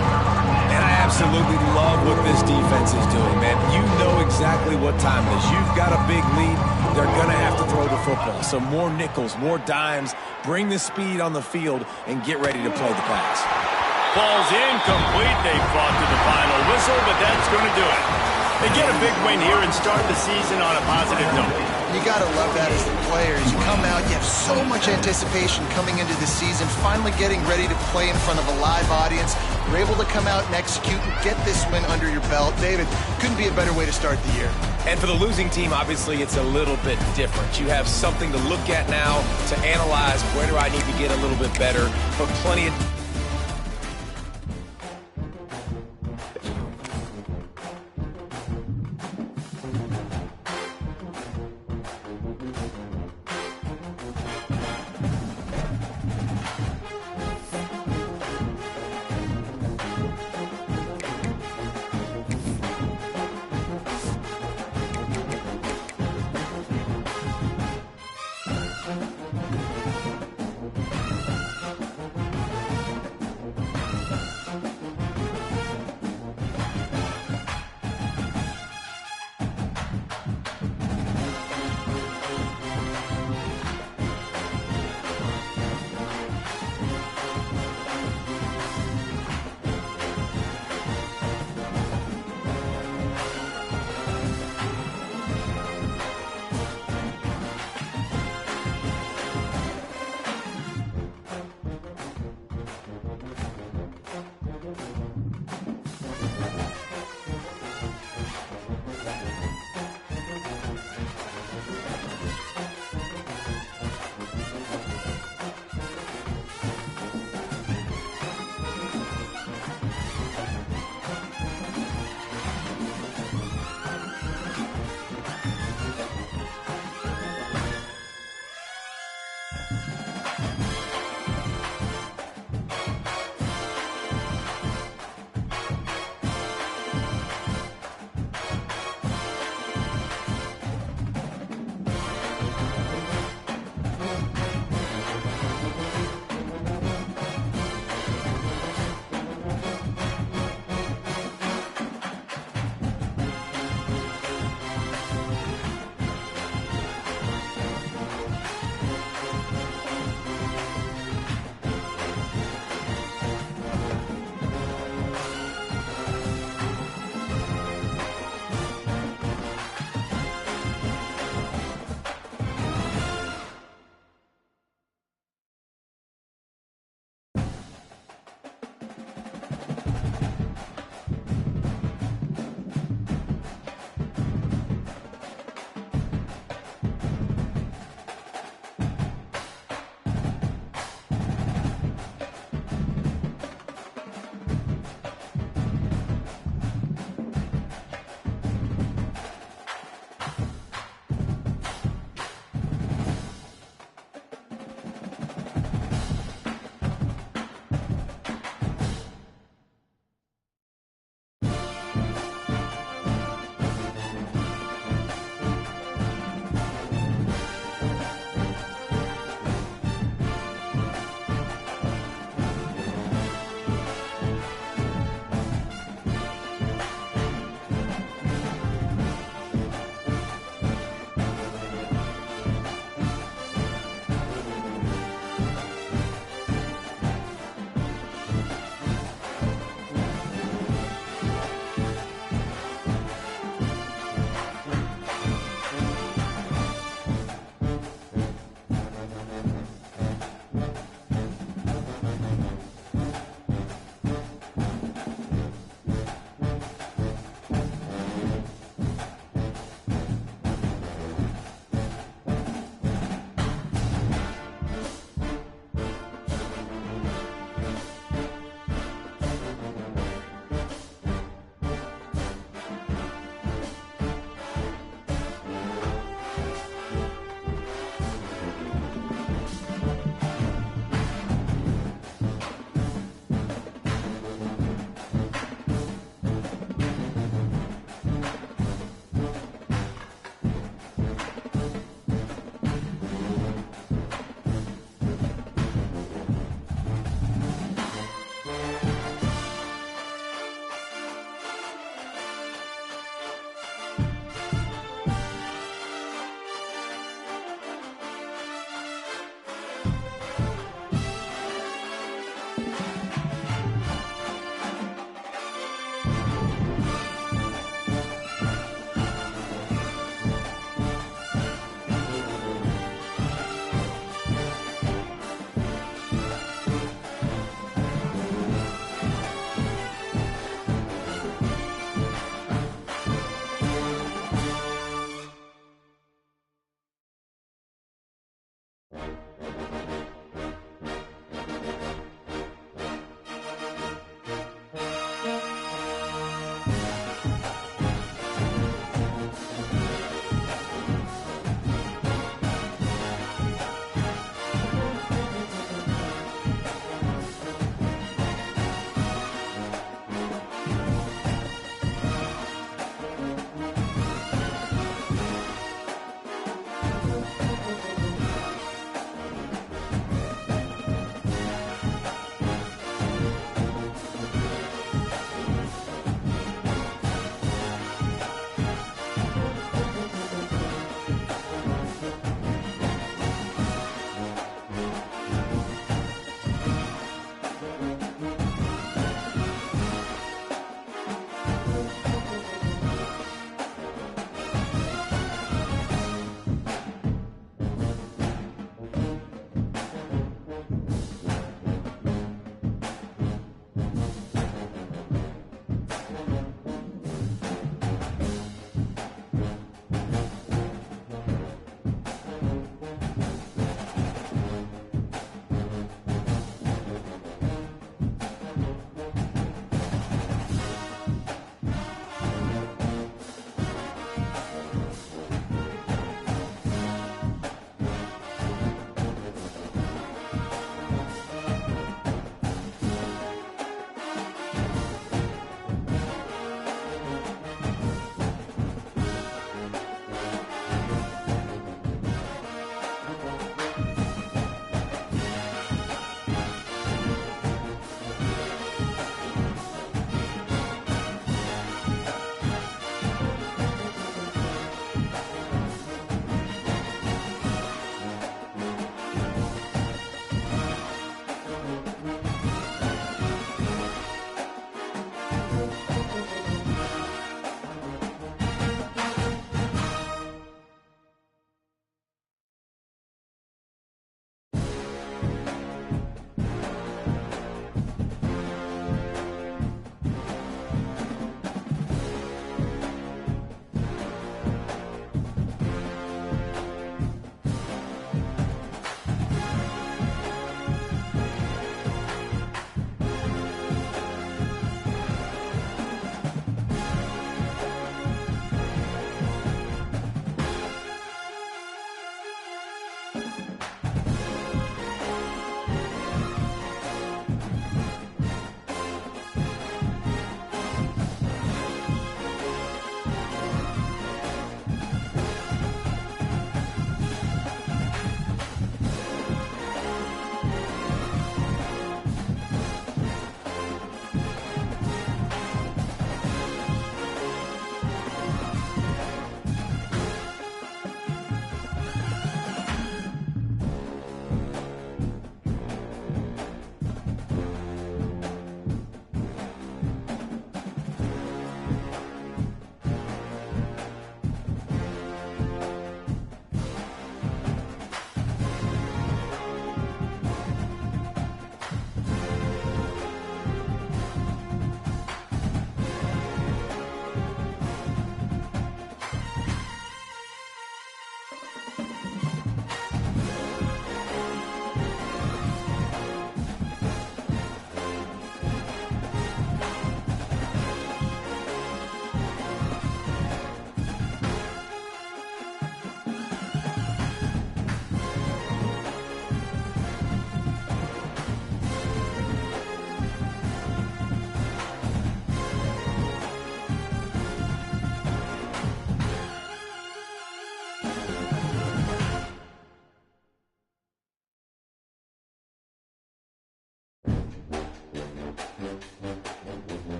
And I absolutely love what this defense is doing, man. You know exactly what time it is. You've got a big lead. They're going to have to throw the football. So more nickels, more dimes. Bring the speed on the field and get ready to play the pass. Ball's incomplete. They fought to the final whistle, but that's going to do it. They get a big win here and start the season on a positive note. You got to love that as the player. As you come out, you have so much anticipation coming into the season, finally getting ready to play in front of a live audience. You're able to come out and execute and get this win under your belt. David, couldn't be a better way to start the year. And for the losing team, obviously, it's a little bit different. You have something to look at now to analyze. Where do I need to get a little bit better? But plenty of...